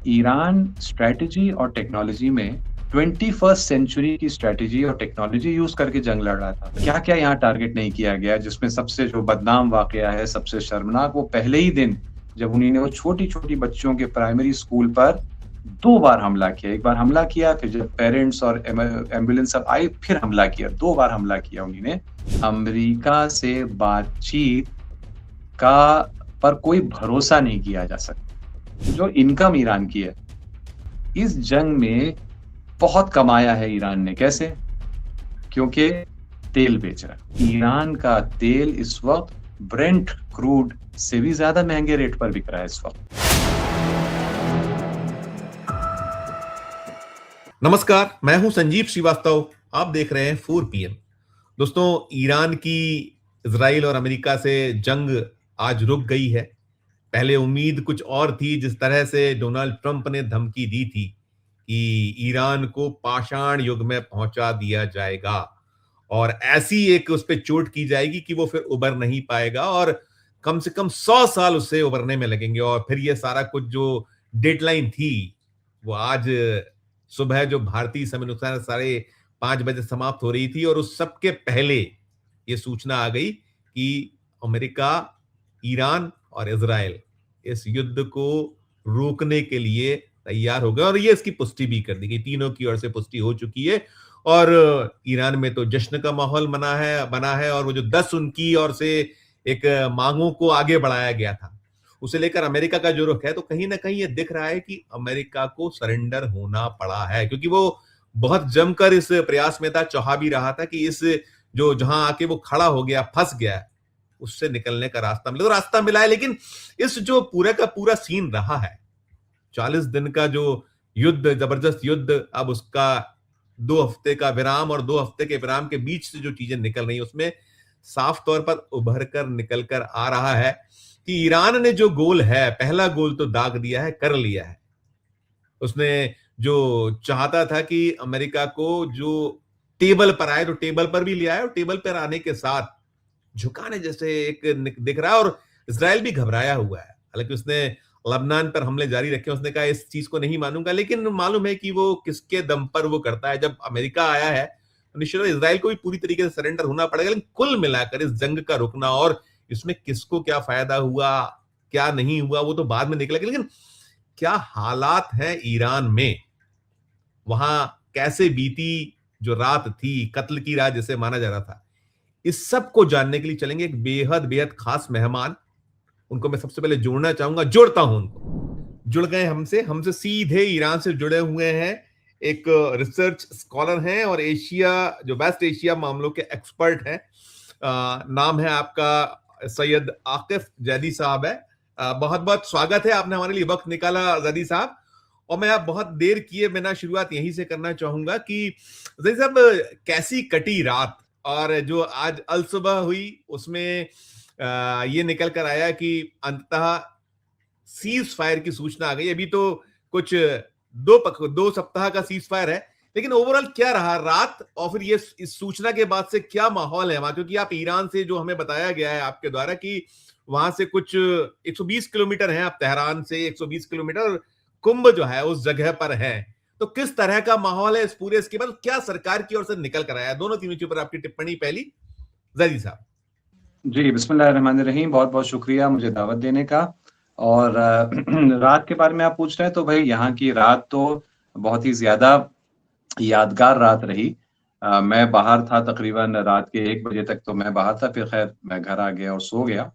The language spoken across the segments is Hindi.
ईरान स्ट्रैटेजी और टेक्नोलॉजी में 21st सेंचुरी की स्ट्रैटेजी और टेक्नोलॉजी यूज़ करके जंग लड़ रहा था। क्या-क्या यहाँ टारगेट नहीं किया गया, जिसमें सबसे जो बदनाम वाक़या है, सबसे शर्मनाक, वो पहले ही दिन जब उन्होंने वो छोटी-छोटी बच्चों के प्राइमरी स्कूल पर 2 बार हमला किया। एक बार हमला किया, फिर जब पेरेंट्स और एम्बुलेंस सब आई, फिर हमला किया। 2 बार हमला किया उन्होंने। अमेरिका से बातचीत का पर कोई भरोसा नहीं किया जा सकता। जो इनकम ईरान की है, इस जंग में बहुत कमाया है ईरान ने। कैसे? क्योंकि तेल बेच रहा है। ईरान का तेल इस वक़्त ब्रेंट क्रूड से भी ज़्यादा महँगे रेट पर बिक रहा है इस वक़्त। नमस्कार, मैं हूं संजीव श्रीवास्तव। आप देख रहे हैं 4 PM। दोस्तों, ईरान की इजराइल और अमेरिका से जंग आज रुक गई है। पहले उम्मीद कुछ और थी। जिस तरह से डोनाल्ड ट्रंप ने धमकी दी थी कि ईरान को पाषाण युग में पहुंचा दिया जाएगा और ऐसी एक उस पे चोट की जाएगी कि वो फिर उबर नहीं पाएगा और कम से कम 100 साल उससे उबरने में लगेंगे और फिर ये सारा कुछ जो डेडलाइन थी वो आज सुबह जो भारतीय समय अनुसार 5:30 बजे समाप्त हो रही थी और उस सब के पहले ये सूचना आ गई कि अमेरिका, ईरान और इजराइल इस युद्ध को रोकने के लिए तैयार हो गए और ये इसकी पुष्टि भी कर दी गई। तीनों की ओर से पुष्टि हो चुकी है और ईरान में तो जश्न का माहौल बना है और वो जो 10 उनकी ओर से एक मांगों को आगे बढ़ाया गया था, उसे लेकर अमेरिका का जो रुख है, तो कहीं ना कहीं ये दिख रहा है कि अमेरिका को सरेंडर होना पड़ा है, क्योंकि वो बहुत जमकर इस प्रयास में था, चाह भी रहा था कि इस जो जहां आके वो खड़ा हो गया, फंस गया, उससे निकलने का रास्ता मिले। तो रास्ता मिला है, लेकिन इस जो पूरा का पूरा सीन रहा है, 40 दिन का जो युद्ध, जबरदस्त युद्ध, अब उसका 2 हफ्ते का विराम और 2 हफ्ते के विराम के बीच से जो चीजें निकल रही, उसमें साफ तौर पर उभर कर निकल कर आ रहा है कि ईरान ने जो गोल है, पहला गोल तो दाग दिया है, कर लिया है। उसने जो चाहता था कि अमेरिका को जो टेबल पर आए, तो टेबल पर भी ले आए और टेबल पर आने के साथ झुकाने जैसे एक दिख रहा है और इजराइल भी घबराया हुआ है। हालांकि उसने लबनान पर हमले जारी रखे, उसने कहा इस चीज को नहीं मानूंगा, लेकिन मालूम है कि वो किसके दम पर वो करता है। जब अमेरिका आया है तो निश्चित इजराइल को भी पूरी तरीके से सरेंडर होना पड़ेगा, लेकिन कुल मिलाकर इस जंग का रुकना और इसमें किसको क्या फायदा हुआ, क्या नहीं हुआ, वो तो बाद में निकलेगा, लेकिन क्या हालात हैं ईरान में, वहां कैसे बीती जो रात थी, कत्ल की रात जिसे माना जा रहा था, इस सब को जानने के लिए चलेंगे एक बेहद बेहद खास मेहमान। उनको मैं सबसे पहले जोड़ना चाहूंगा, जोड़ता हूं उनको। जुड़ गए हमसे सीधे ईरान से जुड़े हुए हैं। एक रिसर्च स्कॉलर हैं और एशिया, जो वेस्ट एशिया मामलों के एक्सपर्ट हैं। नाम है आपका सैयद आकिफ जैदी साहब है। बहुत बहुत स्वागत है, आपने हमारे लिए वक्त निकाला जैदी साहब। और मैं आप बहुत देर किए बिना शुरुआत यहीं से करना चाहूंगा कि जैदी साहब, कैसी कटी रात और जो आज अल सुबह हुई, उसमें ये निकल कर आया कि अंततः सीज फायर की सूचना आ गई। अभी तो कुछ 2 सप्ताह का सीज फायर है, लेकिन ओवरऑल क्या रहा रात और फिर ये इस सूचना के बाद से क्या माहौल है वहां? क्योंकि आप ईरान से, जो हमें बताया गया है आपके द्वारा, कि वहां से कुछ 120 किलोमीटर है, आप तेहरान से 120 किलोमीटर, कुंभ जो है उस जगह पर है। तो किस तरह का माहौल है इस पूरे, इसके बाद क्या सरकार की ओर से निकल कर आया? दोनों तीनों चीजों पर आपकी टिप्पणी पहली, जैदी साहब। जी, बिस्मिल्लाहिर्रहमानिर्रहीम। बहुत-बहुत शुक्रिया मुझे दावत देने का। और रात के बारे में आप पूछ रहे हैं, तो भई यहाँ की रात तो बहुत ही ज़्यादा यादगार रात रही। मैं बाहर था तकरीबन रात के 1 बजे तक, तो मैं बाहर था, फिर ख़ैर मैं घर आ गया और सो गया।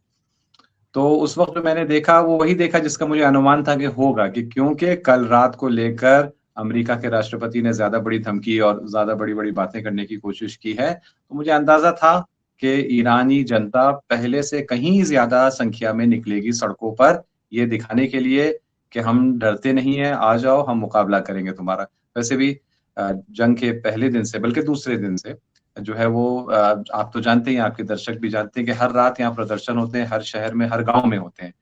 तो उस वक़्त जो मैंने देखा, वो वही देखा जिसका मुझे अनुमान था कि होगा, कि क्योंकि कल रात को लेकर अमेरिका के राष्ट्रपति ने ज़्यादा बड़ी धमकी और ज़्यादा बड़ी-बड़ी बातें करने की कोशिश की है। तो मुझे अंदाज़ा था कि ईरानी जनता पहले से कहीं ज़्यादा संख्या में निकलेगी सड़कों पर, ये दिखाने के लिए कि हम डरते नहीं हैं, आ जाओ, हम मुकाबला करेंगे तुम्हारा। वैसे भी जंग के पहले दिन से, बल्कि दूसरे दिन से जो है वो, आप तो जानते ही हैं, आपके दर्शक भी जानते हैं कि हर रात यहाँ प्रदर्शन होते हैं, हर शहर में, हर गाँव में होते हैं।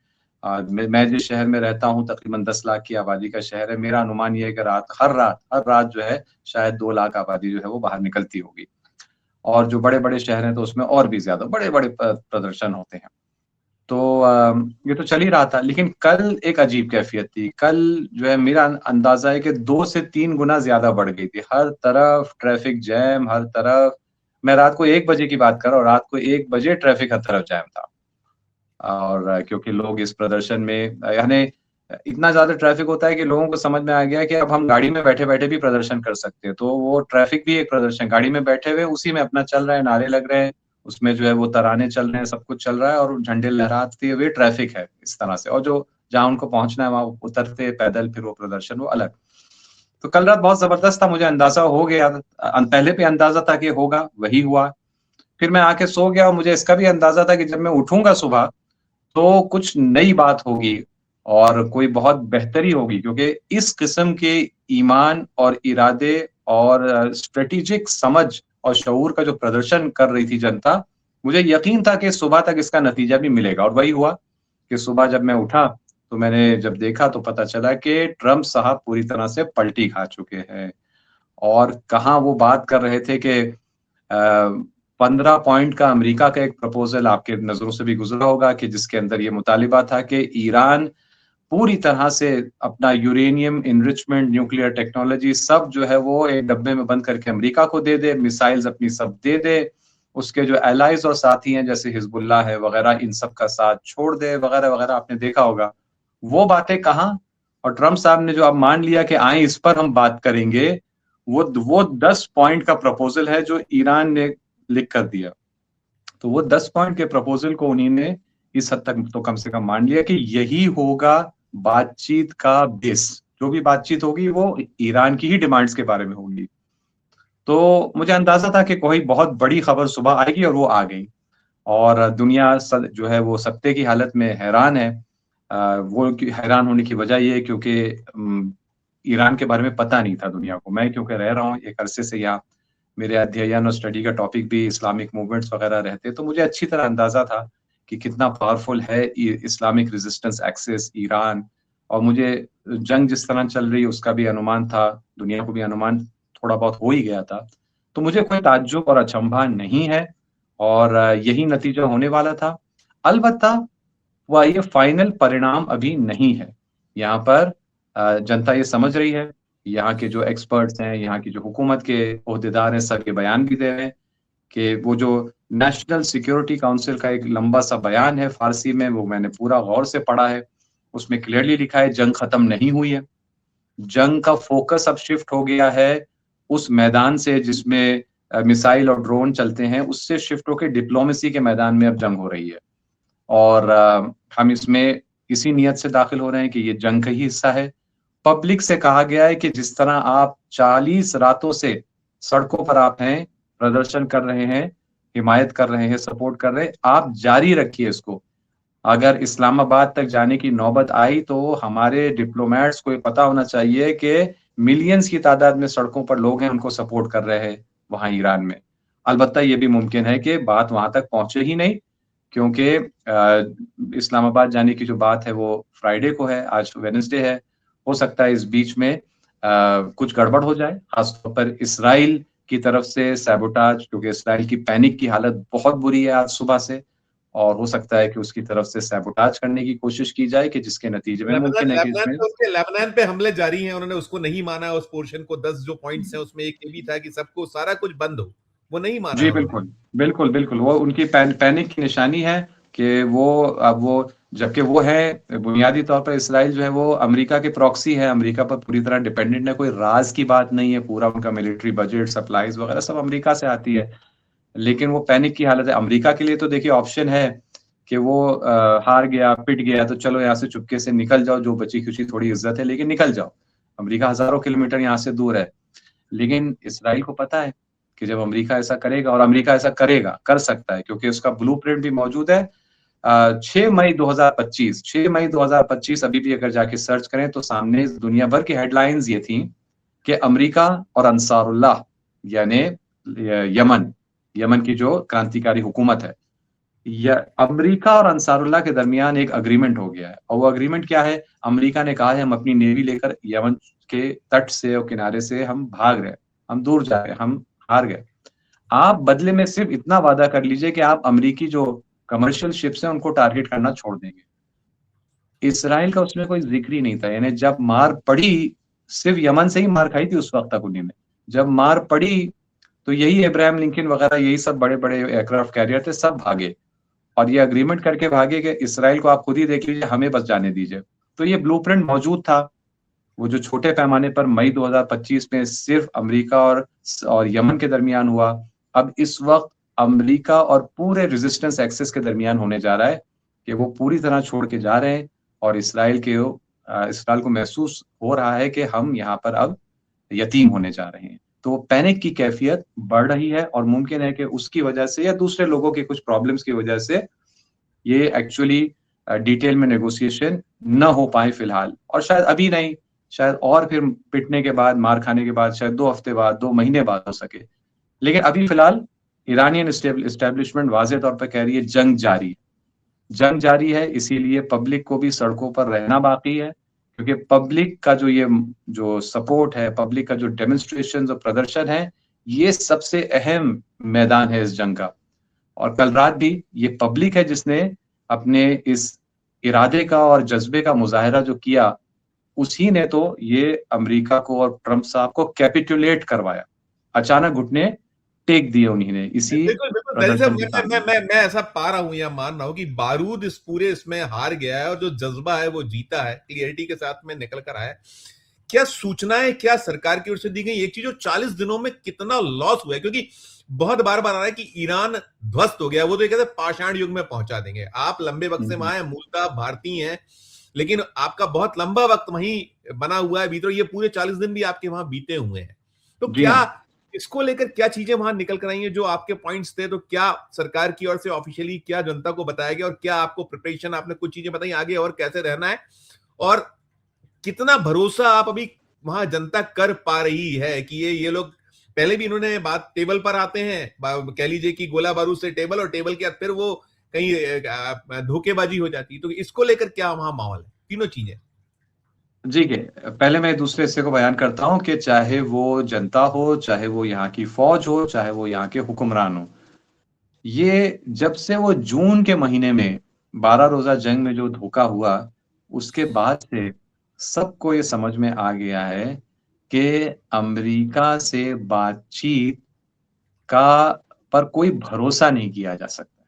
मैं जिस शहर में रहता हूँ, तकरीबन 10 लाख की आबादी का शहर है। मेरा अनुमान ये है कि हर रात जो है, शायद 2 लाख आबादी जो है वो बाहर निकलती होगी। और जो बड़े-बड़े शहर हैं, तो उसमें और भी ज़्यादा बड़े-बड़े प्रदर्शन होते हैं। तो ये तो चल ही रहा था, लेकिन कल एक अजीब कैफियत थी। कल जो है मेरा अंदाजा है कि 2 से 3 गुना ज्यादा बढ़ गई थी। हर तरफ ट्रैफिक जैम, हर तरफ। मैं रात को 1 बजे की बात कर रहा हूँ, रात को 1 बजे ट्रैफिक हर तरफ जैम था। और क्योंकि लोग इस प्रदर्शन में यानी इतना ज़्यादा ट्रैफ़िक होता है कि लोगों को समझ में आ गया कि अब हम गाड़ी में बैठे-बैठे भी प्रदर्शन कर सकते हैं। तो वो ट्रैफ़िक भी एक प्रदर्शन, गाड़ी में बैठे हुए उसी में अपना चल रहा है, नारे लग रहे हैं, उसमें जो है वो तराने चल रहे हैं, सब कुछ चल रहा है और झंडे लहराते हुए ट्रैफ़िक है इस तरह से। और जो जहाँ उनको पहुँचना है वहाँ उतरते पैदल फिर वो प्रदर्शन वो अलग। तो कल रात बहुत ज़बरदस्त था, मुझे अंदाज़ा हो गया पहले भी अंदाज़ा था कि होगा, वही हुआ। फिर मैं आके सो गया और मुझे इसका भी अंदाज़ा था कि जब मैं उठूँगा सुबह तो कुछ नई बात होगी और कोई बहुत बेहतरी होगी, क्योंकि इस किस्म के ईमान और इरादे और स्ट्रेटेजिक समझ और शऊर का जो प्रदर्शन कर रही थी जनता, मुझे यकीन था कि सुबह तक इसका नतीजा भी मिलेगा और वही हुआ कि सुबह जब मैं उठा, तो मैंने जब देखा तो पता चला कि ट्रम्प साहब पूरी तरह से पलटी खा चुके हैं। और कहाँ वो बात कर रहे थे कि 15 पॉइंट का अमेरिका का एक प्रपोज़ल आपके नज़रों से भी गुज़रा होगा कि जिसके अंदर ये मुतालिबा था कि ईरान पूरी तरह से अपना यूरेनियम एनरिचमेंट, न्यूक्लियर टेक्नोलॉजी सब जो है वो एक डब्बे में बंद करके अमेरिका को दे दे, मिसाइल्स अपनी सब दे दे, उसके जो एलाइज़ और साथी हैं जैसे हिज़्बुल्लाह है वग़ैरह, इन सब का साथ छोड़ दे वग़ैरह-वग़ैरह, आपने देखा होगा। वो बातें कहाँ? और ट्रम्प साहब ने जो अब मान लिया कि आएँ इस पर हम बात करेंगे, वो 10 पॉइंट का प्रपोज़ल है जो ईरान ने लिख कर दिया। तो वो 10 पॉइंट के प्रपोज़ल को उन्हीं ने इस हद तक तो कम से कम मान लिया कि यही होगा बातचीत का बेस। जो भी बातचीत होगी वो ईरान की ही डिमांड्स के बारे में होगी। तो मुझे अंदाज़ा था कि कोई बहुत बड़ी खबर सुबह आएगी और वो आ गई। और दुनिया जो है वो सत्ते की हालत में हैरान है। वो हैरान होने की वजह ये है क्योंकि ईरान के बारे में पता नहीं था दुनिया को। मैं क्योंकि रह रहा हूँ एक अरसे से यहाँ, मेरे अध्ययन और स्टडी का टॉपिक भी इस्लामिक मूवमेंट्स वगैरह रहते, तो मुझे अच्छी तरह अंदाज़ा था कि कितना पावरफुल है इस्लामिक रेजिस्टेंस एक्सिस ईरान। और मुझे जंग जिस तरह चल रही है उसका भी अनुमान था, दुनिया को भी अनुमान थोड़ा बहुत हो ही गया था। तो मुझे कोई ताज्जुब और अचंभा नहीं है और यही नतीजा होने वाला था। अलबत्ता वह ये फाइनल परिणाम अभी नहीं है। यहाँ पर जनता ये समझ रही है, यहाँ के जो एक्सपर्ट्स हैं, यहाँ की जो हुकूमत के ओहदेदार हैं, सब ये बयान भी दे रहे हैं कि वो जो नेशनल सिक्योरिटी काउंसिल का एक लंबा सा बयान है फारसी में, वो मैंने पूरा गौर से पढ़ा है। उसमें क्लियरली लिखा है जंग खत्म नहीं हुई है। जंग का फोकस अब शिफ्ट हो गया है उस मैदान से जिसमें मिसाइल और ड्रोन चलते हैं, उससे शिफ्ट होकर डिप्लोमेसी के मैदान में अब जंग हो रही है। और हम इसमें इसी नियत से दाखिल हो रहे हैं कि ये जंग का ही हिस्सा है। पब्लिक से कहा गया है कि जिस तरह आप 40 रातों से सड़कों पर आप हैं, प्रदर्शन कर रहे हैं, हिमायत कर रहे हैं, सपोर्ट कर रहे हैं, आप जारी रखिए इसको। अगर इस्लामाबाद तक जाने की नौबत आई तो हमारे डिप्लोमैट्स को ये पता होना चाहिए कि मिलियंस की तादाद में सड़कों पर लोग हैं, उनको सपोर्ट कर रहे हैं वहाँ ईरान में। अलबत्ता ये भी मुमकिन है कि बात वहाँ तक पहुँचे ही नहीं, क्योंकि इस्लामाबाद जाने की जो बात है वो फ्राइडे को है, आज वेडनेसडे है। हो सकता है इस बीच में कुछ गड़बड़ हो जाए, खासतौर पर इसराइल की तरफ से सैबोटाज, क्योंकि इसराइल की पैनिक की हालत बहुत बुरी है आज सुबह से। और हो सकता है कि उसकी तरफ से सैबोटाज करने की कोशिश की जाए कि जिसके नतीजे में मुमकिन है कि इसमें लेबनान पे हमले जारी हैं, उन्होंने उसको नहीं माना। उस पोर्शन को 10 जो पॉइंट्स हैं उसमें एक ये भी था कि सबको सारा कुछ बंद हो, वो नहीं माना जी उन्होंने। बिल्कुल, बिल्कुल, बिल्कुल। वो उनकी पैनिक की निशानी है कि वो जबकि वो है बुनियादी तौर पर इसराइल जो है वो अमेरिका के प्रॉक्सी है, अमेरिका पर पूरी तरह डिपेंडेंट है, कोई राज की बात नहीं है, पूरा उनका मिलिट्री बजट, सप्लाईज वगैरह सब अमेरिका से आती है। लेकिन वो पैनिक की हालत है। अमेरिका के लिए तो देखिए ऑप्शन है कि वो हार गया, पिट गया तो चलो यहाँ से चुपके से निकल जाओ, जो बची-खुची थोड़ी इज्जत है, लेकिन निकल जाओ। अमेरिका हज़ारों किलोमीटर यहाँ से दूर है। लेकिन इसराइल को पता है कि जब अमेरिका ऐसा करेगा, और अमेरिका ऐसा करेगा, कर सकता है क्योंकि उसका ब्लूप्रिंट भी मौजूद है। 6 मई 2025, 6 मई 2025 अभी भी अगर जाके सर्च करें तो सामने दुनिया भर की हेडलाइंस ये थी कि अमेरिका और अंसारुल्लाह यानी यमन, यमन की जो क्रांतिकारी हुकूमत है, या अमेरिका और अंसारुल्लाह के दरमियान एक अग्रीमेंट हो गया है। और वो अग्रीमेंट क्या है? अमेरिका ने कहा है हम अपनी नेवी लेकर यमन के तट से और किनारे से हम भाग रहे हैं, हम दूर जा रहे हैं, हम हार गए। आप बदले में सिर्फ इतना वादा कर लीजिए कि आप अमेरिकी जो कमर्शियल शिप्स हैं उनको टारगेट करना छोड़ देंगे। इसराइल का उसमें कोई जिक्र ही नहीं था, यानी जब मार पड़ी, सिर्फ यमन से ही मार खाई थी उस वक्त तक उन्हीं ने। जब मार पड़ी तो यही अब्राहम लिंकन वगैरह, यही सब बड़े बड़े एयरक्राफ्ट कैरियर थे, सब भागे और ये अग्रीमेंट करके भागे कि इसराइल को आप खुद ही देख लीजिए, हमें बस जाने दीजिए। तो ये ब्लूप्रिंट मौजूद था। वो जो छोटे पैमाने पर मई 2025 में सिर्फ अमेरिका और यमन के दरमियान हुआ, अब इस वक्त अमेरिका और पूरे रेजिस्टेंस एक्सिस के दरमियान होने जा रहा है कि वो पूरी तरह छोड़ के जा रहे हैं और इसराइल को महसूस हो रहा है कि हम यहाँ पर अब यतीम होने जा रहे हैं। तो पैनिक की कैफियत बढ़ रही है और मुमकिन है कि उसकी वजह से या दूसरे लोगों के कुछ प्रॉब्लम्स की वजह से ये एक्चुअली डिटेल में नेगोशिएशन न हो पाए फिलहाल, और शायद अभी नहीं, शायद और फिर पिटने के बाद, मार खाने के बाद, शायद 2 हफ्ते बाद, 2 महीने बाद हो सके। लेकिन अभी फिलहाल ईरानियन एस्टेब्लिशमेंट वाज़ेह तौर पर कह रही है जंग जारी है, इसीलिए पब्लिक को भी सड़कों पर रहना बाकी है, क्योंकि पब्लिक का जो सपोर्ट है, पब्लिक का जो डेमोन्स्ट्रेशन और प्रदर्शन है, ये सबसे अहम मैदान है इस जंग का। और कल रात भी ये पब्लिक है जिसने अपने इस इरादे का और जज्बे का मुजाहरा जो किया, उसी ने तो ये अमेरिका को और ट्रंप साहब को कैपिटुलेट करवाया, अचानक घुटने टेक दिए उन्हीं ने इसी बिल्कुल बिल्कुल प्रदर्शन के सामने। मैं ऐसा पा रहा हूं या मान रहा हूं कि बारूद इस पूरे इसमें हार गया है और जो जज्बा है वो जीता है, क्लियरिटी के साथ में निकल कर आया है। क्या सूचनाएं क्या सरकार की ओर से दी गई? एक चीज, जो 40 दिनों में कितना लॉस हुआ है, क्योंकि बहुत बार बार आ रहा है कि ईरान ध्वस्त हो गया, वो तो कहते हैं पाषाण युग में पहुंचा देंगे। आप लंबे वक्त से वहां हैं, मूलतः भारतीय हैं, लेकिन आपका बहुत लंबा वक्त वहीं बना हुआ है भीतर, ये पूरे 40 दिन भी आपके वहां बीते हुए हैं। तो क्या इसको लेकर क्या चीजें वहां निकल कर आई हैं जो आपके पॉइंट्स थे? तो क्या सरकार की ओर से ऑफिशियली क्या जनता को बताया गया, और क्या आपको प्रिपरेशन, आपने कुछ चीजें बताई आगे और कैसे रहना है, और कितना भरोसा आप अभी वहां जनता कर पा रही है कि ये लोग, पहले भी इन्होंने बात टेबल पर आते हैं, कह लीजिए कि गोला बारूद से टेबल, और टेबल के बाद फिर वो कहीं धोखेबाजी हो जाती है। तो इसको लेकर क्या वहां माहौल है, तीनों चीजें? जी के पहले मैं दूसरे हिस्से को बयान करता हूं कि चाहे वो जनता हो, चाहे वो यहाँ की फौज हो, चाहे वो यहाँ के हुक्मरान हो, ये जब से वो जून के महीने में 12 रोजा जंग में जो धोखा हुआ, उसके बाद से सबको ये समझ में आ गया है कि अमेरिका से बातचीत का पर कोई भरोसा नहीं किया जा सकता।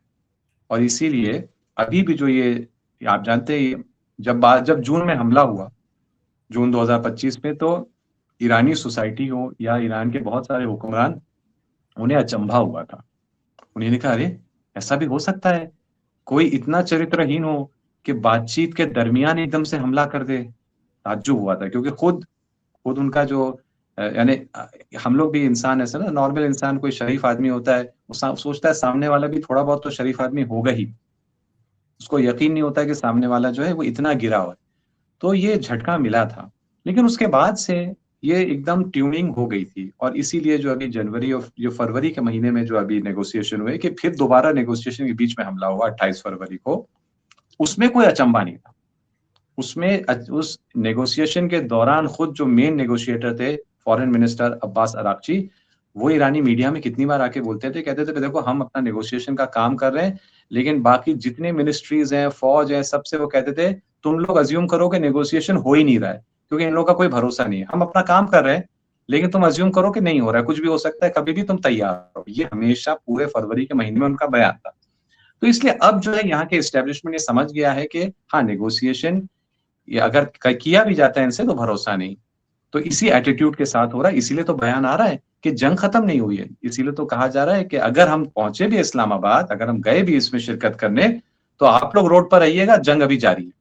और इसीलिए अभी भी जो ये आप जानते हैं, जब जून में हमला हुआ, जून 2025 में, तो ईरानी सोसाइटी हो या ईरान के बहुत सारे हुक्मरान, उन्हें अचंभा हुआ था। उन्होंने कहा, अरे ऐसा भी हो सकता है, कोई इतना चरित्रहीन हो कि बातचीत के दरमियान एकदम से हमला कर दे। ताज्जुब हुआ था, क्योंकि खुद खुद उनका जो यानी हम लोग भी इंसान, ऐसे ना, नॉर्मल इंसान कोई शरीफ आदमी होता है, वो सोचता है सामने वाला भी थोड़ा बहुत तो शरीफ आदमी होगा ही, उसको यकीन नहीं होता कि सामने वाला जो है वो इतना गिरा हुआ है। तो ये झटका मिला था, लेकिन उसके बाद से ये एकदम ट्यूनिंग हो गई थी, और इसीलिए जो अभी जनवरी और जो फरवरी के महीने में जो अभी नेगोशिएशन हुए, कि फिर दोबारा नेगोशिएशन के बीच में हमला हुआ 28 फरवरी को, उसमें कोई अचंभा नहीं था। उसमें उस नेगोशिएशन के दौरान खुद जो मेन नेगोशिएटर थे, फॉरेन मिनिस्टर अब्बास अराक्ची, वो ईरानी मीडिया में कितनी बार आके बोलते थे, कहते थे देखो हम अपना नेगोशिएशन का काम कर रहे हैं, लेकिन बाकी जितने मिनिस्ट्रीज हैं, फौज है, सबसे वो कहते थे तुम लोग अज्यूम करो कि नेगोशिएशन हो ही नहीं रहा है, क्योंकि इन लोगों का कोई भरोसा नहीं है। हम अपना काम कर रहे हैं, लेकिन तुम अज्यूम करो कि नहीं हो रहा है, कुछ भी हो सकता है, कभी भी तुम तैयार हो। ये हमेशा पूरे फरवरी के महीने में उनका बयान था। तो इसलिए अब जो है यहाँ के एस्टेब्लिशमेंट ये समझ गया है कि हाँ, नेगोशिएशन ये अगर किया भी जाता है इनसे तो भरोसा नहीं। तो इसी एटीट्यूड के साथ हो रहा है, इसीलिए तो बयान आ रहा है कि जंग खत्म नहीं हुई है। इसीलिए तो कहा जा रहा है कि अगर हम पहुंचे भी इस्लामाबाद, अगर हम गए भी इसमें शिरकत करने, तो आप लोग रोड पर रहिएगा, जंग अभी जारी है।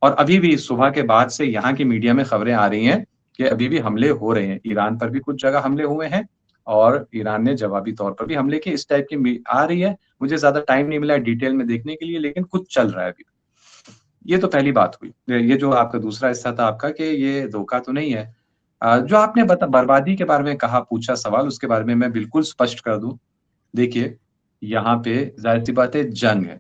और अभी भी सुबह के बाद से यहाँ की मीडिया में खबरें आ रही हैं कि अभी भी हमले हो रहे हैं, ईरान पर भी कुछ जगह हमले हुए हैं, और ईरान ने जवाबी तौर पर भी हमले किए, इस टाइप की आ रही है। मुझे ज्यादा टाइम नहीं मिला डिटेल में देखने के लिए, लेकिन कुछ चल रहा है अभी। ये तो पहली बात हुई। ये जो आपका दूसरा हिस्सा था आपका कि ये धोखा तो नहीं है, जो आपने बर्बादी के बारे में कहा, पूछा सवाल, उसके बारे में मैं बिल्कुल स्पष्ट कर दूं। देखिए, यहाँ पे जाहिर सी बात है, जंग है,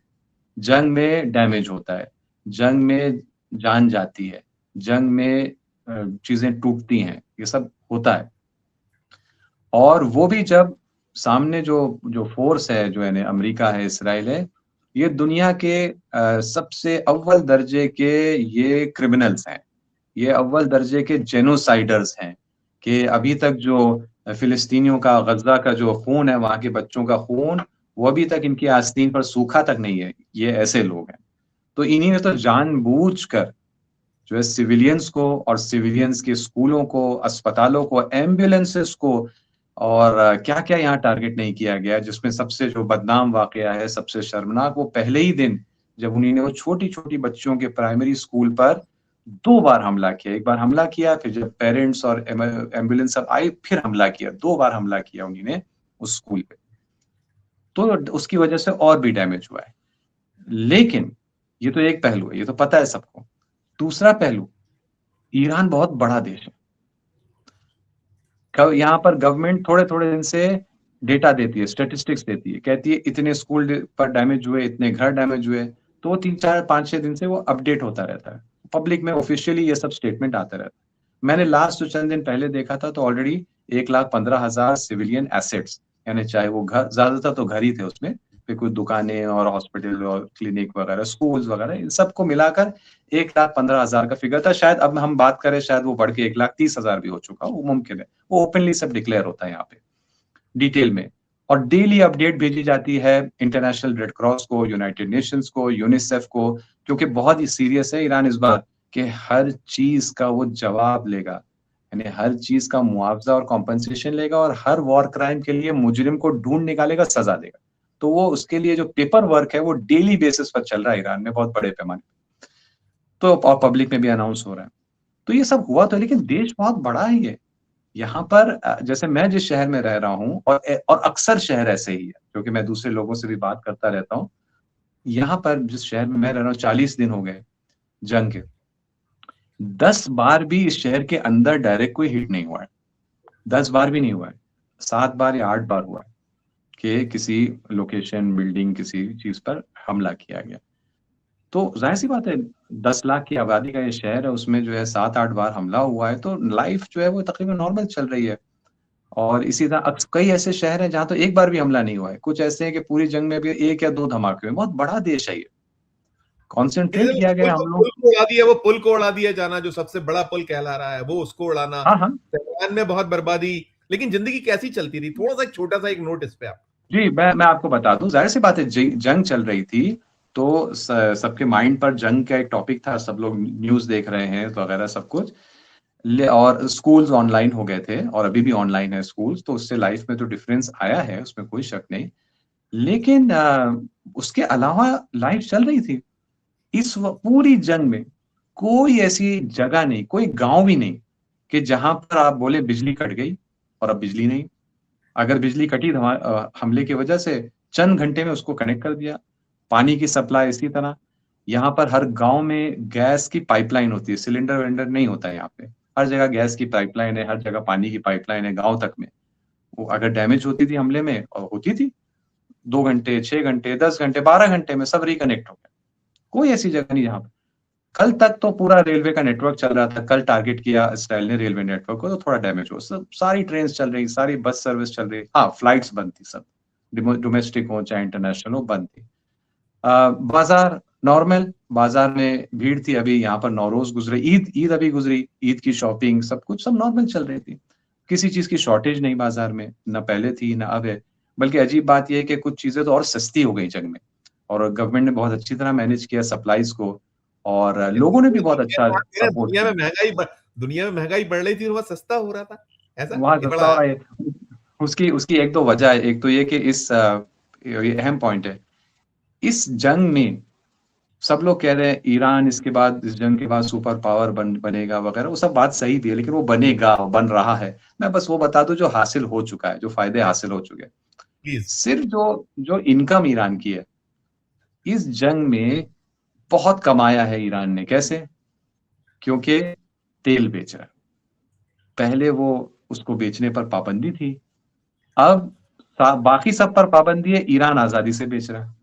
जंग में डैमेज होता है, जंग में जान जाती है, जंग में चीजें टूटती हैं, ये सब होता है। और वो भी जब सामने जो जो फोर्स है, जो है अमेरिका है, इसराइल है, ये दुनिया के सबसे अव्वल दर्जे के ये क्रिमिनल्स हैं, ये अव्वल दर्जे के जेनोसाइडर्स हैं, कि अभी तक जो फिलिस्तीनियों का, गज़ा का जो खून है, वहाँ के बच्चों का खून, वो अभी तक इनकी आस्तीन पर सूखा तक नहीं है। ये ऐसे लोग हैं। तो इन्हीं ने तो जानबूझकर जो है सिविलियंस को और सिविलियंस के स्कूलों को, अस्पतालों को, एम्बुलेंसेस को और क्या-क्या यहाँ टारगेट नहीं किया गया, जिसमें सबसे जो बदनाम वाकया है, सबसे शर्मनाक, वो पहले ही दिन जब उन्हीं ने वो छोटी-छोटी बच्चों के प्राइमरी स्कूल पर 2 बार हमला किया। एक बार हमला किया, फिर जब पेरेंट्स और एम्बुलेंस सब आई, फिर हमला किया। 2 बार हमला किया उन्हीं ने उस स्कूल पे। तो उसकी वजह से और भी डैमेज हुआ है। लेकिन ये तो एक पहलू है, ये तो पता है सबको। दूसरा पहलू, ईरान बहुत बड़ा देश है। यहाँ पर गवर्नमेंट थोड़े-थोड़े दिन से डेटा देती है, स्टैटिस्टिक्स देती है, कहती है इतने स्कूल पर डैमेज हुए, इतने घर डैमेज हुए, तो 3-4, 5-6 दिन से वो अपडेट होता रहता है। पब्लिक में ऑफिशियली ये सब स्टेटमेंट आता रहता है। मैंने लास्ट जो चंद दिन पहले देखा था तो ऑलरेडी 1,15,000 सिविलियन एसेट्स, यानी चाहे वो घर, ज्यादातर तो घर ही थे उसमें, फिर कुछ दुकानें और हॉस्पिटल और क्लिनिक वगैरह, स्कूल्स वगैरह, इन सबको मिलाकर 1,15,000 का फिगर था। शायद अब हम बात करें, शायद वो बढ़ के 1,30,000 भी हो चुका हो, वो मुमकिन है। वो ओपनली सब डिक्लेयर होता है यहाँ पे डिटेल में, और डेली अपडेट भेजी जाती है इंटरनेशनल रेड क्रॉस को, यूनाइटेड नेशंस को, यूनिसेफ को, क्योंकि बहुत ही सीरियस है ईरान इस बार कि हर चीज का वो जवाब लेगा, यानी हर चीज का मुआवजा और कॉम्पनसेशन लेगा, और हर वॉर क्राइम के लिए मुजरिम को ढूंढ निकालेगा, सजा देगा। तो वो उसके लिए जो पेपर वर्क है वो डेली बेसिस पर चल रहा है ईरान में, बहुत बड़े पैमाने पे। तो और पब्लिक में भी अनाउंस हो रहा है। तो ये सब हुआ तो, लेकिन देश बहुत बड़ा है ये। यहाँ पर जैसे मैं जिस शहर में रह रहा हूँ, और अक्सर शहर ऐसे ही है, क्योंकि मैं दूसरे लोगों से भी बात करता रहता हूँ। यहाँ पर जिस शहर में मैं रह रहा हूँ, 40 दिन हो गए जंग के, 10 बार भी इस शहर के अंदर डायरेक्ट कोई हिट नहीं हुआ है। 10 बार भी नहीं हुआ है, 7 बार या 8 बार हुआ है कि किसी लोकेशन, बिल्डिंग, किसी चीज पर हमला किया गया। तो जाहिर सी बात है, 10 लाख की आबादी का ये शहर है, उसमें जो है 7-8 बार हमला हुआ है, तो लाइफ जो है वो तकरीबन नॉर्मल चल रही है। और इसी तरह कई ऐसे शहर हैं जहाँ तो एक बार भी हमला नहीं हुआ है। कुछ ऐसे हैं कि पूरी जंग में भी 1 या 2 धमाके हुए। बहुत बड़ा देश है ये, कॉन्सेंट्रेट किया गया हम लोग। पुल को उड़ा दिया, वो पुल को उड़ा दिया जाना, जो सबसे बड़ा पुल कहला रहा है, वो उसको उड़ाना, हाँ हाँ तेहरान में बहुत बर्बादी। लेकिन जिंदगी कैसी चलती रही? थोड़ा सा एक छोटा सा एक नोट इस पे आप। जी, मैं आपको बता दूं, जाहिर सी बात है, जंग चल रही थी, तो सबके माइंड पर जंग का एक टॉपिक था, सब लोग न्यूज देख रहे हैं तो वगैरह सब कुछ। और स्कूल्स ऑनलाइन हो गए थे, और अभी भी ऑनलाइन है स्कूल्स, तो उससे लाइफ में तो डिफरेंस आया है, उसमें कोई शक नहीं। लेकिन उसके अलावा लाइफ चल रही थी। पूरी जंग में कोई ऐसी जगह नहीं, कोई गांव भी नहीं कि जहां पर आप बोले बिजली कट गई और अब बिजली नहीं। अगर बिजली कटी हमले की वजह से, चंद घंटे में उसको कनेक्ट कर दिया। पानी की सप्लाई इसी तरह। यहाँ पर हर गांव में गैस की पाइपलाइन होती है, सिलेंडर विलेंडर नहीं होता है यहाँ पे। हर जगह गैस की पाइपलाइन है, हर जगह पानी की पाइपलाइन है, गांव तक में। वो अगर डैमेज होती थी हमले में, और होती थी, 2 घंटे, 6 घंटे, 10 घंटे, 12 घंटे में सब रिकनेक्ट हो गया। कोई ऐसी जगह नहीं जहाँ पे। कल तक तो पूरा रेलवे का नेटवर्क चल रहा था, कल टारगेट किया इसराइल ने रेलवे नेटवर्क को, तो थोड़ा डैमेज हो, सब सारी ट्रेन चल रही, सारी बस सर्विस चल रही, हाँ फ्लाइट्स बंद थी सब, डोमेस्टिक हो चाहे इंटरनेशनल हो, बंद थी। बाजार नॉर्मल, बाजार में भीड़ थी। अभी यहाँ पर नौरोज गुजरे, ईद ईद अभी गुजरी, ईद की शॉपिंग सब कुछ सब नॉर्मल चल रही थी। किसी चीज की शॉर्टेज नहीं बाजार में, न पहले थी न अब है। बल्कि अजीब बात यह है कि कुछ चीजें तो और सस्ती हो गई जंग में, और गवर्नमेंट ने बहुत अच्छी तरह मैनेज किया सप्लाईज को, और लोगों ने भी बहुत अच्छा सपोर्ट दुनिया में किया। महंगाई दुनिया में महंगाई बढ़ रही थी और वह सस्ता हो रहा था, ऐसा वहां ये सस्ता बड़ा। हो रहा है, उसकी उसकी एक दो वजह है। एक तो ये कि ये अहम पॉइंट है, इस जंग में सब लोग कह रहे हैं ईरान इसके बाद, इस जंग के बाद सुपर पावर बनेगा वगैरह, वो सब बात सही भी है, लेकिन वो बनेगा, बन रहा है। मैं बस वो बता दूं जो हासिल हो चुका है, जो फायदे हासिल हो चुके हैं। प्लीज। सिर्फ जो जो इनकम ईरान की है इस जंग में, बहुत कमाया है ईरान ने। कैसे? क्योंकि तेल बेच रहा है। पहले वो उसको बेचने पर पाबंदी थी, अब बाकी सब पर पाबंदी है, ईरान आजादी से बेच रहा है।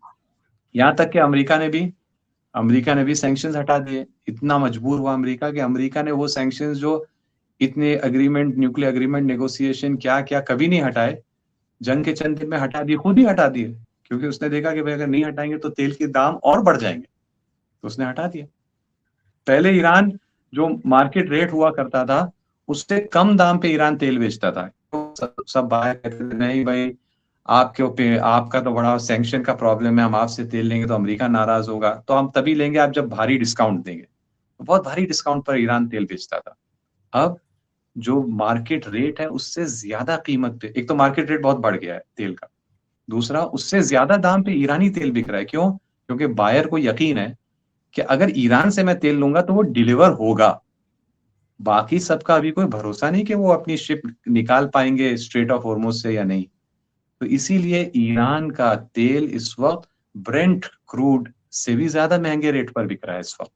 यहाँ तक कि अमेरिका ने भी सैंक्शंस हटा दिए। इतना मजबूर हुआ अमेरिका कि अमेरिका ने वो सैंक्शंस जो इतने अग्रीमेंट, न्यूक्लियर अग्रीमेंट, नेगोशिएशन, क्या क्या कभी नहीं हटाए, जंग के चंद दिन में हटा दिए, खुद ही हटा दिए। क्योंकि उसने देखा कि भाई अगर नहीं हटाएंगे तो तेल के दाम और बढ़ जाएंगे, तो उसने हटा दिया। पहले ईरान जो मार्केट रेट हुआ करता था उससे कम दाम पे ईरान तेल बेचता था, तो सब बाहर कहते थे नहीं भाई आपका तो बड़ा सैंक्शन का प्रॉब्लम है, हम आपसे तेल लेंगे तो अमेरिका नाराज होगा, तो हम तभी लेंगे आप जब भारी डिस्काउंट देंगे। तो बहुत भारी डिस्काउंट पर ईरान तेल बेचता था। अब जो मार्केट रेट है उससे ज्यादा कीमत पे, एक तो मार्केट रेट बहुत बढ़ गया है तेल का, दूसरा उससे ज्यादा दाम पे ईरानी तेल बिक रहा है। क्यों? क्योंकि बायर को यकीन है कि अगर ईरान से मैं तेल लूंगा तो वो डिलीवर होगा। बाकी सबका अभी कोई भरोसा नहीं कि वो अपनी शिप निकाल पाएंगे स्ट्रेट ऑफ हॉर्मुज से या नहीं। तो इसीलिए ईरान का तेल इस वक्त ब्रेंट क्रूड से भी ज्यादा महंगे रेट पर बिक रहा है इस वक्त।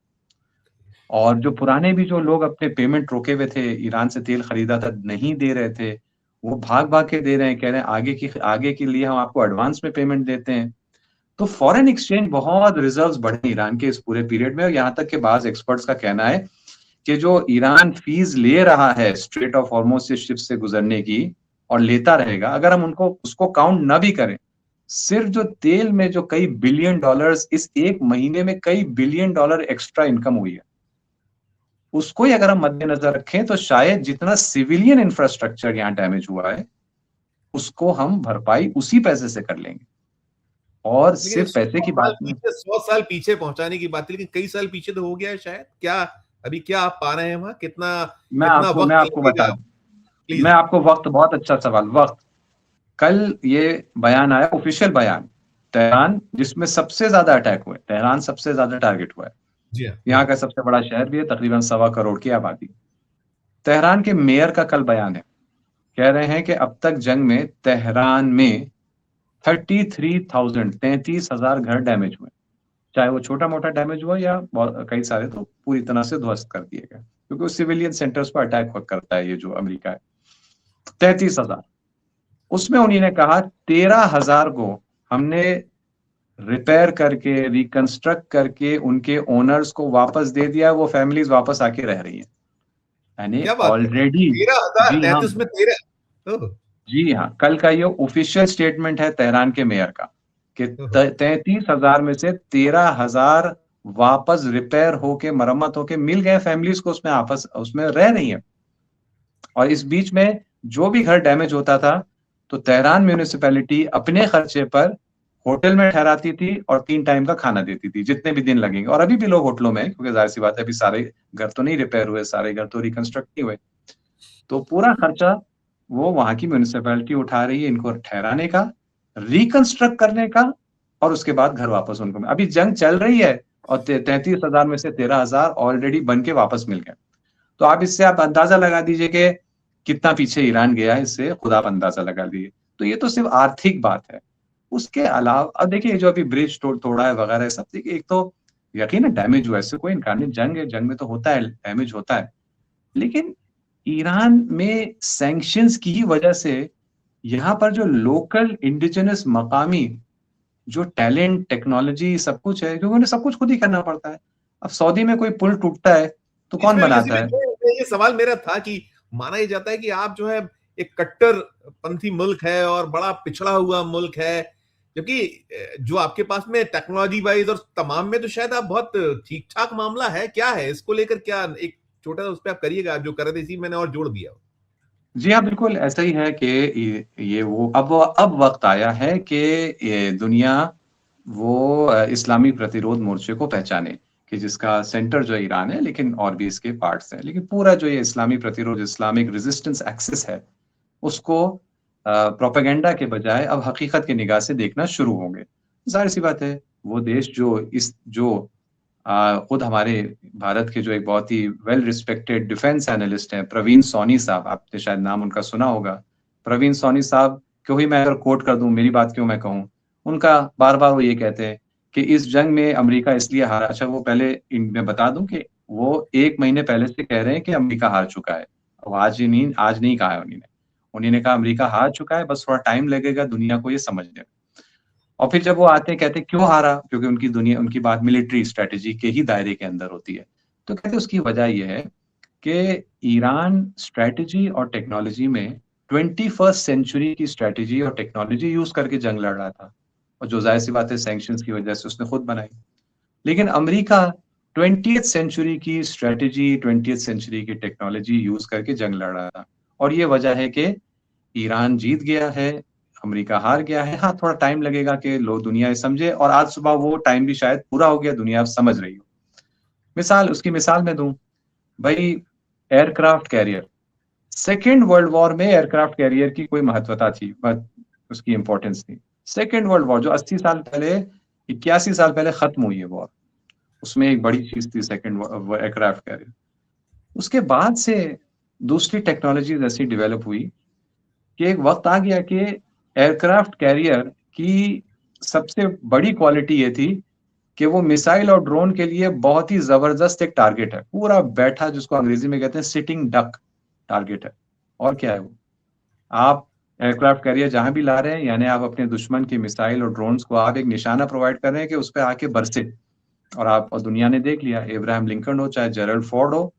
और जो पुराने भी जो लोग अपने पेमेंट रोके हुए थे, ईरान से तेल खरीदा था, नहीं दे रहे थे, वो भाग भाग के दे रहे हैं, कह रहे हैं आगे के लिए हम आपको एडवांस में पेमेंट देते हैं। तो फॉरेन एक्सचेंज बहुत रिजर्व्स बढ़े ईरान के इस पूरे पीरियड में, और यहाँ तक कि बाज एक्सपर्ट्स का कहना है कि जो ईरान फीस ले रहा है स्ट्रेट ऑफ हॉर्मुज से शिप से गुजरने की और लेता रहेगा, अगर हम उनको उसको काउंट ना भी करें, सिर्फ जो तेल में जो कई बिलियन डॉलर्स इस एक महीने में कई बिलियन डॉलर एक्स्ट्रा इनकम हुई है, उसको ही अगर हम मद्देनजर रखें तो शायद जितना सिविलियन इंफ्रास्ट्रक्चर यहाँ डैमेज हुआ है उसको हम भरपाई उसी पैसे से कर लेंगे। और लेकिन सिर्फ पैसे की बात नहीं। 100 साल पीछे पहुंचाने की बात है, लेकिन कई साल पीछे तो हो गया है शायद। क्या अभी क्या आप पा रहे हैं वहां? कितना कितना मैं वक्त आपको बता लगेगा? दूं, मैं प्लीज। आपको वक्त, बहुत अच्छा सवाल, वक्त। कल ये बयान आया, ऑफिशियल बयान, तेहरान जिसमें सबसे ज्यादा अटैक हुए, तेहरान सबसे ज्यादा टारगेट हुआ है, जी हाँ, जी यहाँ हाँ। का सबसे बड़ा शहर भी है, तकरीबन 1.25 करोड़ की आबादी। तेहरान के मेयर का कल बयान है, कह रहे हैं कि अब तक जंग में तेहरान में 33,000 घर डैमेज हुए, चाहे वो छोटा मोटा डैमेज हुआ या कई सारे तो पूरी तरह से ध्वस्त कर दिए गए, क्योंकि वो सिविलियन सेंटर्स पर अटैक करता है ये जो अमेरिका है। 33,000, उसमें उन्होंने कहा 13,000 को हमने रिपेयर करके रिकंस्ट्रक्ट करके उनके ओनर्स को वापस दे दिया, वो फैमिलीज वापस आके रह रही हैं, यानी क्या बात है? ऑलरेडी। 13,000? जी हाँ, 33 में 13? ओह, जी हाँ, कल का ये ऑफिशियल स्टेटमेंट है तेहरान के मेयर का कि ओह, 33,000 में से 13,000 वापस रिपेयर होके मरम्मत होके मिल गए फैमिलीज को, उसमें आपस उसमें रह रही है। और इस बीच में जो भी घर डैमेज होता था तो तेहरान म्यूनिसिपैलिटी अपने खर्चे पर होटल में ठहराती थी और 3 टाइम का खाना देती थी, जितने भी दिन लगेंगे। और अभी भी लोग होटलों में हैं, क्योंकि जाहिर सी बात है अभी सारे घर तो नहीं रिपेयर हुए, सारे घर तो रिकंस्ट्रक्ट नहीं हुए, तो पूरा खर्चा वो वहां की म्यूनिसिपैलिटी उठा रही है इनको ठहराने का, रिकंस्ट्रक्ट करने का, और उसके बाद घर वापस उनको। अभी जंग चल रही है और 33,000 में से 13,000 ऑलरेडी बन के वापस मिल गए। तो आप इससे आप अंदाजा लगा दीजिए कि कितना पीछे ईरान गया है, इससे खुद आप अंदाजा लगा लीजिए। तो ये तो सिर्फ आर्थिक बात है। उसके अलावा अब देखिए जो अभी ब्रिज तोड़ा है वगैरह सब, देखिए एक तो यकीन है डैमेज हुआ है, इससे कोई इनकार नहीं, जंग है, जंग में तो होता है डैमेज होता है, लेकिन ईरान में सैंक्शंस की ही वजह से यहाँ पर जो लोकल इंडिजिनस मकामी जो टैलेंट टेक्नोलॉजी सब कुछ है, क्योंकि उन्हें सब कुछ खुद ही करना पड़ता है। अब सऊदी में कोई पुल टूटता है तो कौन इसमें इसी बनाता में है? ये सवाल मेरा था कि माना ये जाता है कि आप जो है एक कट्टरपंथी मुल्क है और बड़ा पिछड़ा हुआ मुल्क है, जबकि जो आपके पास में टेक्नोलॉजी वाइज और तमाम में तो शायद आप बहुत ठीक ठाक मामला है। क्या है इसको लेकर? क्या एक छोटा सा उस पर आप करिएगा, आप जो कर रहे थे इसी मैंने और जोड़ दिया। जी हाँ, बिल्कुल ऐसा ही है कि ये वो अब वक्त आया है कि ये दुनिया वो इस्लामी प्रतिरोध मोर्चे को पहचाने, कि जिसका सेंटर जो ईरान है, लेकिन और भी इसके पार्ट्स हैं, लेकिन पूरा जो ये इस्लामी प्रतिरोध, इस्लामिक रेजिस्टेंस एक्सिस है, उसको प्रोपेगेंडा के बजाय अब हकीकत की निगाह से देखना शुरू होंगे। जाहिर सी बात है वो देश जो खुद हमारे भारत के जो एक बहुत ही वेल रिस्पेक्टेड डिफेंस एनालिस्ट हैं प्रवीण सोनी साहब, आपने शायद नाम उनका सुना होगा। प्रवीण सोनी साहब क्यों ही मैं अगर कोट कर दूं, मेरी बात क्यों मैं कहूं, उनका बार बार वो ये कहते हैं कि इस जंग में अमेरिका इसलिए हारा। अच्छा, वो पहले मैं बता दूं कि वो 1 महीने पहले से कह रहे हैं कि अमेरिका हार चुका है। वो आज नहीं कहा है उन्होंने। उन्होंने कहा अमेरिका हार चुका है, बस थोड़ा टाइम लगेगा दुनिया को ये समझने में। और फिर जब वो आते हैं कहते हैं क्यों हारा, क्योंकि उनकी बात मिलिट्री स्ट्रेटेजी के ही दायरे के अंदर होती है। तो कहते हैं उसकी वजह यह है कि ईरान स्ट्रेटेजी और टेक्नोलॉजी में 21st सेंचुरी की स्ट्रेटेजी और टेक्नोलॉजी यूज करके जंग लड़ रहा था। और जो जाहिर सी बात है सैंक्शंस की वजह से उसने खुद बनाई। लेकिन अमेरिका 20th सेंचुरी की स्ट्रेटजी, 20th सेंचुरी की टेक्नोलॉजी यूज करके जंग लड़ रहा था, और ये वजह है कि ईरान जीत गया है, अमेरिका हार गया है। हाँ, थोड़ा टाइम लगेगा कि लोग दुनिया ये समझे, और आज सुबह वो टाइम भी शायद पूरा हो गया, दुनिया अब समझ रही हो। उसकी मिसाल मैं दूं, भाई aircraft carrier, second world war में एयरक्राफ्ट कैरियर की कोई महत्वता थी, बट उसकी इंपॉर्टेंस थी। सेकेंड वर्ल्ड वॉर जो 80 साल पहले, 81 साल पहले खत्म हुई है वॉर, उसमें एक बड़ी चीज थी सेकेंड एयरक्राफ्ट कैरियर। उसके बाद से दूसरी टेक्नोलॉजी ऐसी डेवलप हुई कि एक वक्त आ गया कि एयरक्राफ्ट कैरियर की सबसे बड़ी क्वालिटी ये थी कि वो मिसाइल और ड्रोन के लिए बहुत ही जबरदस्त एक टारगेट है, पूरा बैठा, जिसको अंग्रेजी में कहते हैं सिटिंग डक टारगेट है। और क्या है वो, आप एयरक्राफ्ट कैरियर जहां भी ला रहे हैं, यानी आप अपने दुश्मन की मिसाइल और ड्रोन्स को आप एक निशाना प्रोवाइड कर रहे हैं कि उस पर आके बरसे। और दुनिया ने देख लिया, इब्राहिम लिंकन हो चाहे जेरल्ड फोर्ड हो,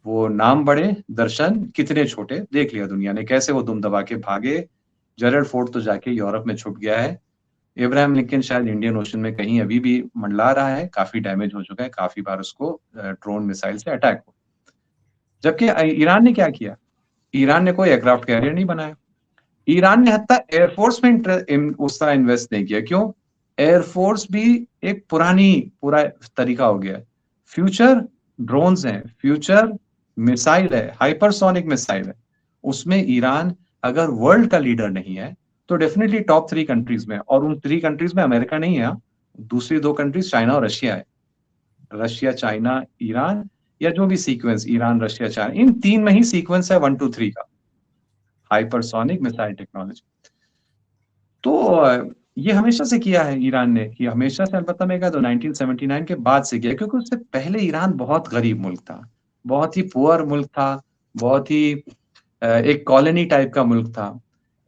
वो नाम बड़े दर्शन कितने छोटे, देख लिया दुनिया ने कैसे वो दुम दबा के भागे। जेरल्ड फोर्ड तो जाके यूरोप में छुप गया है, इब्राहिम लिंकन शायद इंडियन ओशन में कहीं अभी भी मंडला रहा है, काफी डैमेज हो चुका है, काफी बार उसको ड्रोन मिसाइल से अटैक हो। जबकि ईरान ने क्या किया, ईरान ने कोई एयरक्राफ्ट कैरियर नहीं बनाया, ईरान ने हत्ता एयरफोर्स में उसका इन्वेस्ट नहीं किया। क्यों? एयरफोर्स भी एक पूरा तरीका हो गया है। फ्यूचर ड्रोन्स हैं, फ्यूचर मिसाइल है, हाइपरसोनिक मिसाइल है, उसमें ईरान अगर वर्ल्ड का लीडर नहीं है तो डेफिनेटली टॉप 3 कंट्रीज में, और उन 3 कंट्रीज में अमेरिका नहीं है, दूसरी 2 कंट्रीज चाइना और रशिया है। रशिया, चाइना, ईरान, या जो भी सीक्वेंस ईरान, रशिया, चाइना, इन 3 में ही सीक्वेंस है 1 2 3 का, हाइपरसोनिक मिसाइल टेक्नोलॉजी। तो ये हमेशा से किया है ईरान ने, कि हमेशा से, अलबत्ता मैं कहता हूं 1979 के बाद से किया, क्योंकि उससे पहले ईरान बहुत गरीब मुल्क था, बहुत ही पुअर मुल्क था, बहुत ही एक कॉलोनी टाइप का मुल्क था।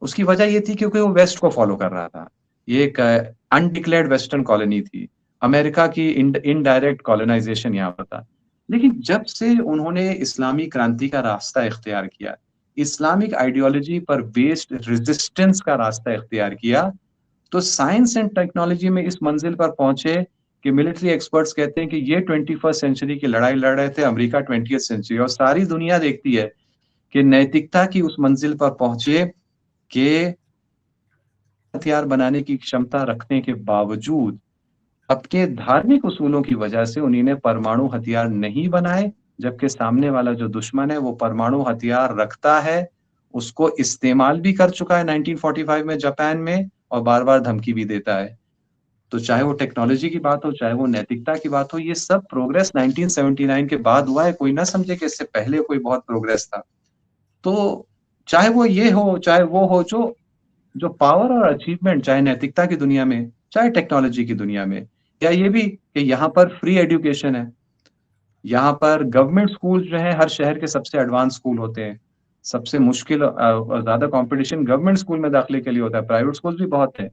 उसकी वजह ये थी क्योंकि वो वेस्ट को फॉलो कर रहा था, ये एक अनडिक्लेयर्ड वेस्टर्न कॉलोनी थी, अमेरिका की इनडायरेक्ट कॉलोनाइजेशन यहाँ पर था। लेकिन जब से उन्होंने इस्लामी क्रांति का रास्ता इख्तियार किया, इस्लामिक आइडियोलॉजी पर बेस्ड रेजिस्टेंस का रास्ता इख्तियार किया, तो साइंस एंड टेक्नोलॉजी में इस मंजिल पर पहुंचे कि मिलिट्री एक्सपर्ट्स कहते हैं कि ये 21st सेंचुरी की लड़ाई लड़ रहे थे, अमेरिका 20th सेंचुरी, और सारी दुनिया देखती है कि नैतिकता की उस मंजिल पर पहुंचे कि हथियार बनाने की क्षमता रखने के बावजूद अपने धार्मिक उसूलों की वजह से उन्होंने परमाणु हथियार नहीं बनाए, जबकि सामने वाला जो दुश्मन है वो परमाणु हथियार रखता है, उसको इस्तेमाल भी कर चुका है 1945 में जापान में, और बार बार धमकी भी देता है। तो चाहे वो टेक्नोलॉजी की बात हो, चाहे वो नैतिकता की बात हो, ये सब प्रोग्रेस 1979 के बाद हुआ है। कोई ना समझे कि इससे पहले कोई बहुत प्रोग्रेस था। तो चाहे वो ये हो, चाहे वो हो, जो जो पावर और अचीवमेंट, चाहे नैतिकता की दुनिया में, चाहे टेक्नोलॉजी की दुनिया में, या ये भी कि यहाँ पर फ्री एजुकेशन है, यहाँ पर गवर्नमेंट स्कूल जो है हर शहर के सबसे एडवांस स्कूल होते हैं, सबसे मुश्किल और ज्यादा कंपटीशन गवर्नमेंट स्कूल में दाखिले के लिए होता है, प्राइवेट स्कूल भी बहुत है।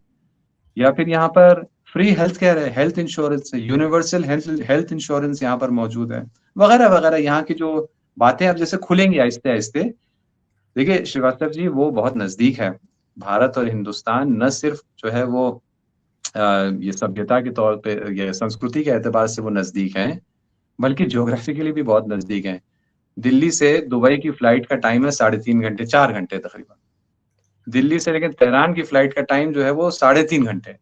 या फिर यहाँ पर फ्री हेल्थ केयर है, हेल्थ इंश्योरेंस है, यूनिवर्सल हेल्थ इंश्योरेंस यहाँ पर मौजूद है, वगैरह वगैरह। यहाँ की जो बातें अब जैसे खुलेंगी आहिस्ते आहिस्ते। देखिए श्रीवास्तव जी, वो बहुत नजदीक है, भारत और हिंदुस्तान न सिर्फ जो है वो ये सभ्यता के तौर पे, ये संस्कृति के एतबार से वो नजदीक हैं, बल्कि ज्योग्राफिकली भी बहुत नजदीक हैं। दिल्ली से दुबई की फ्लाइट का टाइम है 3.5 घंटे, 4 घंटे तकरीबन। दिल्ली से लेकिन तेहरान की फ्लाइट का टाइम जो है वो 3.5 घंटे,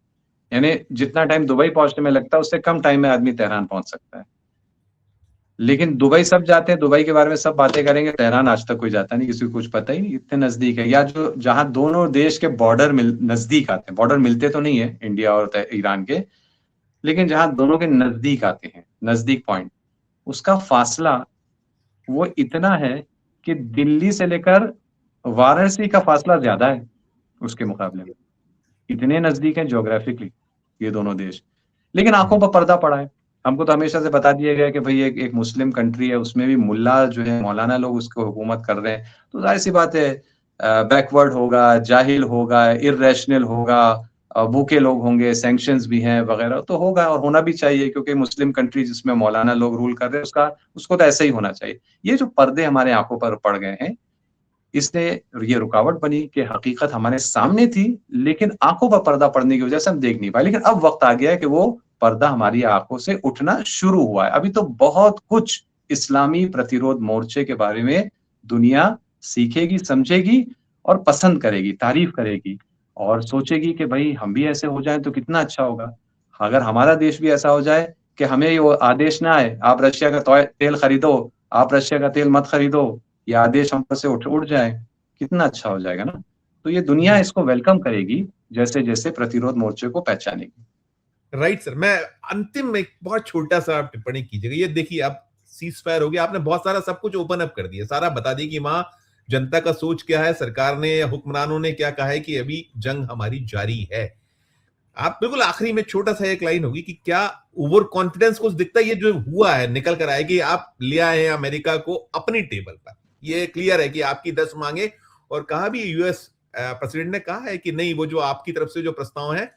यानी जितना टाइम दुबई पहुंचने में लगता है उससे कम टाइम में आदमी तेहरान पहुंच सकता है। लेकिन दुबई सब जाते हैं, दुबई के बारे में सब बातें करेंगे, तेहरान आज तक कोई जाता नहीं, किसी को कुछ पता ही नहीं, इतने नजदीक है। या जो जहां दोनों देश के बॉर्डर नजदीक आते हैं, बॉर्डर मिलते तो नहीं है इंडिया और ईरान के, लेकिन जहां दोनों के नजदीक आते हैं, नजदीक पॉइंट, उसका फासला वो इतना है कि दिल्ली से लेकर वाराणसी का फासला ज्यादा है उसके मुकाबले में, इतने नजदीक हैं ज्योग्राफिकली ये दोनों देश। लेकिन आंखों पर पर्दा पड़ा है, हमको तो हमेशा से बता दिया गया कि भाई एक मुस्लिम कंट्री है, उसमें भी मुल्ला जो है, मौलाना लोग उसको हुकूमत कर रहे हैं, तो जाहिर सी बात है बैकवर्ड होगा, जाहिल होगा, इर्रेशनल होगा, भूखे लोग होंगे, सैंक्शंस भी हैं वगैरह, तो होगा और होना भी चाहिए, क्योंकि मुस्लिम कंट्री जिसमें मौलाना लोग रूल कर रहे हैं उसको तो ऐसे ही होना चाहिए। ये जो पर्दे हमारे आंखों पर पड़ गए हैं, इसने ये रुकावट बनी कि हकीकत हमारे सामने थी, लेकिन आंखों पर पर्दा पड़ने की वजह से हम देख नहीं पाए। लेकिन अब वक्त आ गया है कि वो पर्दा हमारी आंखों से उठना शुरू हुआ है। अभी तो बहुत कुछ इस्लामी प्रतिरोध मोर्चे के बारे में दुनिया सीखेगी, समझेगी और पसंद करेगी, तारीफ करेगी और सोचेगी कि भाई हम भी ऐसे हो जाएं तो कितना अच्छा होगा। अगर हमारा देश भी ऐसा हो जाए कि हमें ये वो आदेश ना आए, आप रशिया का तेल खरीदो, आप रशिया का तेल मत खरीदो, ये आदेश हम पर से उठ जाए, कितना अच्छा हो जाएगा ना। तो ये दुनिया इसको वेलकम करेगी जैसे जैसे प्रतिरोध मोर्चे को पहचानेगी। राइट सर, मैं अंतिम एक बहुत छोटा सा आप टिप्पणी कीजिएगा। ये देखिए, आप सीज फायर हो गया, आपने बहुत सारा सब कुछ ओपन अप कर दिया, सारा बता दिया कि वहां जनता का सोच क्या है, सरकार ने या हुक्मरानों ने क्या कहा है कि अभी जंग हमारी जारी है। आप बिल्कुल आखिरी में छोटा सा एक लाइन होगी कि क्या ओवर कॉन्फिडेंस को दिखता है, ये जो हुआ है निकल कर आए कि आप ले आए हैं अमेरिका को अपनी टेबल पर, ये क्लियर है कि आपकी 10 मांगे, और कहा भी यूएस प्रेसिडेंट ने कहा है कि नहीं, वो जो आपकी तरफ से जो प्रस्ताव है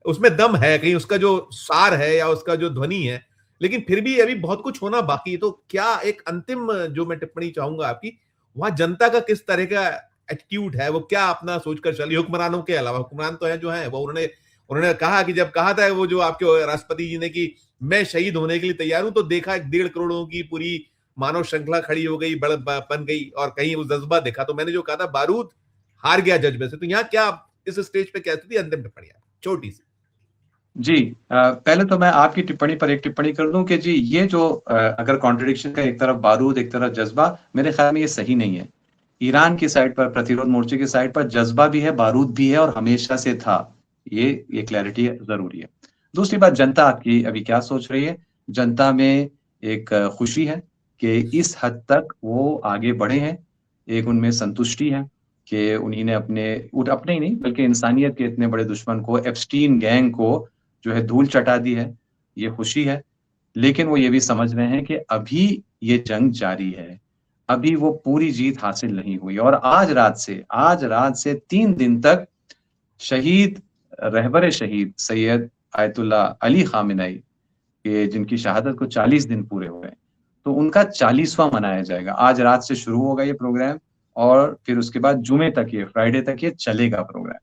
उसमें दम है, कहीं उसका जो सार है या उसका जो ध्वनि है, लेकिन फिर भी अभी बहुत कुछ होना बाकी है। तो क्या एक अंतिम जो मैं टिप्पणी चाहूंगा आपकी, वहां जनता का किस तरह का एटीट्यूड है, वो क्या अपना सोचकर चलिए, हुक्मरानों के अलावा, हुक्मरान तो है जो है वो, उन्होंने कहा कि जब कहा था वो जो आपके राष्ट्रपति जी ने कि मैं शहीद होने के लिए तैयार हूं, तो देखा 1.5 करोड़ों की पूरी मानव श्रृंखला खड़ी हो गई, बन गई, और कहीं वो जज्बा देखा। तो मैंने जो कहा था बारूद हार गया जज्बे से, तो यहाँ क्या इस स्टेज पे क्या स्थिति, अंतिम टिप्पणी छोटी सी। जी, पहले तो मैं आपकी टिप्पणी पर एक टिप्पणी कर दूं कि जी ये जो अगर कॉन्ट्रडिक्शन का एक तरफ बारूद एक तरफ जज्बा, मेरे ख्याल में ये सही नहीं है। ईरान की साइड पर, प्रतिरोध मोर्चे की साइड पर जज्बा भी है, बारूद भी है और हमेशा से था। ये क्लैरिटी जरूरी है। दूसरी बात, जनता आपकी अभी क्या सोच रही है? जनता में एक खुशी है कि इस हद तक वो आगे बढ़े हैं। एक उनमें संतुष्टि है कि उन्हीं ने अपने ही नहीं बल्कि इंसानियत के इतने बड़े दुश्मन को, एप्स्टीन गैंग को जो है धूल चटा दी है, ये खुशी है। लेकिन वो ये भी समझ रहे हैं कि अभी ये जंग जारी है, अभी वो पूरी जीत हासिल नहीं हुई और आज रात से 3 दिन तक शहीद, रहबर शहीद सैयद आयतुल्लाह अली खामेनेई के जिनकी शहादत को 40 दिन पूरे हुए हैं, तो उनका 40वां मनाया जाएगा। आज रात से शुरू होगा ये प्रोग्राम और फिर उसके बाद जुमे तक, ये फ्राइडे तक ये चलेगा प्रोग्राम।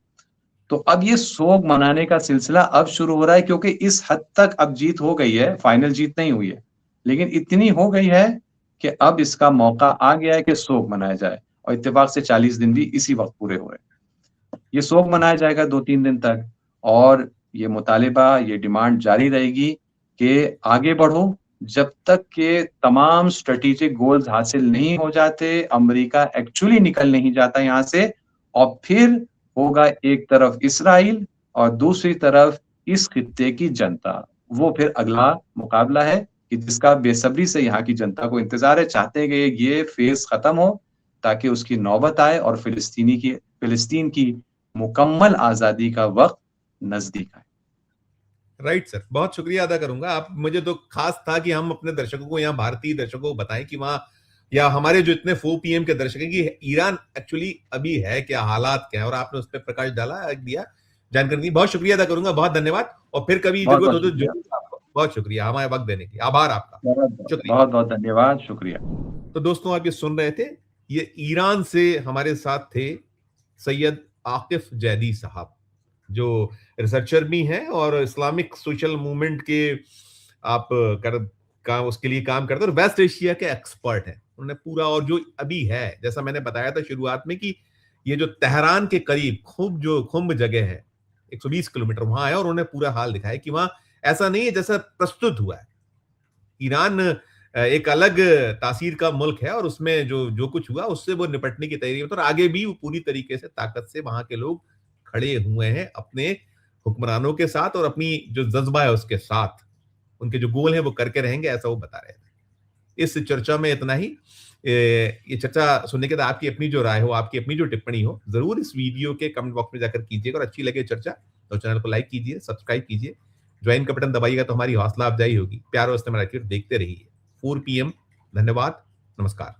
तो अब ये सोग मनाने का सिलसिला अब शुरू हो रहा है क्योंकि इस हद तक अब जीत हो गई है, फाइनल जीत नहीं हुई है, लेकिन इतनी हो गई है कि अब इसका मौका आ गया है कि सोग मनाया जाए और इत्तेफाक से 40 दिन भी इसी वक्त पूरे हो रहे हैं। ये सोग मनाया जाएगा 2-3 दिन तक और ये मुतालिबा, ये डिमांड जारी रहेगी कि आगे बढ़ो जब तक के तमाम स्ट्रेटेजिक गोल्स हासिल नहीं हो जाते, अमेरिका एक्चुअली निकल नहीं जाता यहाँ से और फिर होगा एक तरफ इस्राइल और दूसरी तरफ इस खित्ते की जनता। वो फिर अगला मुकाबला है कि जिसका बेसब्री से यहाँ की जनता को इंतजार है, चाहते हैं कि ये फेज खत्म हो ताकि उसकी नौबत आए और फिलिस्तीन की मुकम्मल आजादी का वक्त नजदीक आए। राइट सर, बहुत शुक्रिया अदा करूंगा। आप, मुझे तो खास था कि हम अपने दर्शकों को, यहाँ भारतीय दर्शकों को बताएं कि वहां या हमारे जो इतने 4 PM के दर्शक हैं कि ईरान एक्चुअली अभी है क्या, हालात क्या है, और आपने उस पर प्रकाश डाला, दिया, जानकारी दी। बहुत शुक्रिया अदा करूंगा, बहुत धन्यवाद, और फिर कभी जरूरत हो तो जरूर आपको बहुत शुक्रिया हमारे वक्त देने की, आभार आपका, शुक्रिया, बहुत बहुत धन्यवाद, शुक्रिया। तो दोस्तों, आप ये सुन रहे थे, ये ईरान से हमारे साथ थे सैयद आकिफ जैदी साहब, जो रिसर्चर भी हैं और इस्लामिक सोशल मूवमेंट के आप उसके लिए काम करते हैं और वेस्ट एशिया के एक्सपर्ट हैं। उन्होंने पूरा, और जो अभी है, जैसा मैंने बताया था शुरुआत में कि ये जो तेहरान के करीब खुम्ब जगह है, 120 किलोमीटर वहां है, और उन्होंने पूरा हाल दिखाया कि वहां ऐसा नहीं है जैसा प्रस्तुत हुआ है। ईरान एक अलग तासीर का मुल्क है और उसमें जो कुछ हुआ उससे वो निपटने की तैयारी में, और आगे भी वो पूरी तरीके से ताकत से वहां के लोग खड़े हुए हैं अपने हुक्मरानों के साथ, और अपनी जो जज्बा है उसके साथ, उनके जो गोल है वो करके रहेंगे, ऐसा वो बता रहे थे। इस चर्चा में इतना ही। ये चर्चा सुनने के बाद आपकी अपनी जो राय हो, आपकी अपनी जो टिप्पणी हो, जरूर इस वीडियो के कमेंट बॉक्स में जाकर कीजिएगा, और अच्छी लगे चर्चा तो चैनल को लाइक कीजिए, सब्सक्राइब कीजिए, ज्वाइन का बटन दबाइएगा तो हमारी हौसला अफजाई होगी। प्यार और इस्तेमाल देखते रहिए 4 PM। धन्यवाद, नमस्कार।